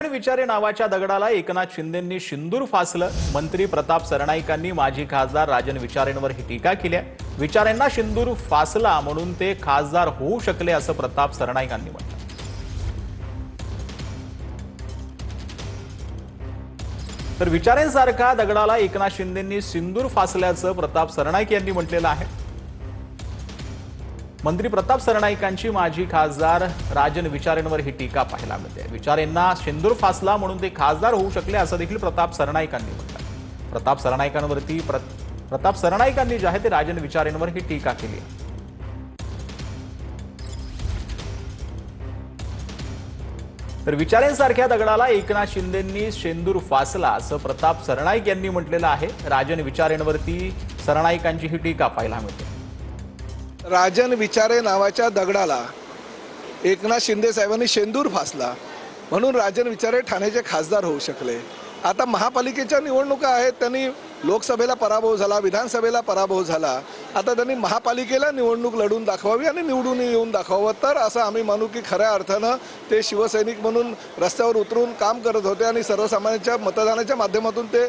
विचारे नावाच्या दगडाला एकनाथ शिंदेंनी शिंदूर फासलं। मंत्री प्रताप सरनाईकांनी माजी खासदार राजन विचारेंवर ही टीका केली आहे। विचारेंना शिंदूर फासला म्हणून ते खासदार होऊ शकले असं प्रताप सरनाईकांनी म्हटलं। तर विचारेंसारखा दगडाला एकनाथ शिंदेंनी सिंदूर फासल्याचं प्रताप सरनाईक यांनी म्हटलेलं आहे। मंत्री प्रताप सरनाईकांची माजी खासदार राजन विचारेंवर ही टीका पाहायला मिळते। विचारेंना सिंदूर फासला म्हणून ते खासदार होऊ शकले असं देखील प्रताप सरनाईकांनी म्हटलं। प्रताप सरनाईकांनी जे आहे ते राजन विचारेंवर ही टीका केली आहे। तर विचारेंसारख्या दगडाला एकनाथ शिंदेंनी सिंदूर फासला असं प्रताप सरनाईक यांनी म्हटलेलं आहे। राजन विचारेंवरती सरनाईकांची ही टीका पाहायला मिळते। राजन विचारे नावाच्या दगडाला एकनाथ शिंदे साहेबांनी शेंदूर फासला म्हणून राजन विचारे ठाण्याचे खासदार होऊ शकले। आता महापालिकेच्या निवडणुका आहेत, त्यांनी लोकसभेला पराभव झाला, विधानसभेला पराभव झाला, आता त्यांनी महापालिकेला निवडणूक लढून दाखवावी आणि निवडून येऊन दाखवावं, तर असं आम्ही मानू की खऱ्या अर्थानं ते शिवसैनिक म्हणून रस्त्यावर उतरून काम करत होते आणि सर्वसामान्यांच्या मतदानाच्या माध्यमातून ते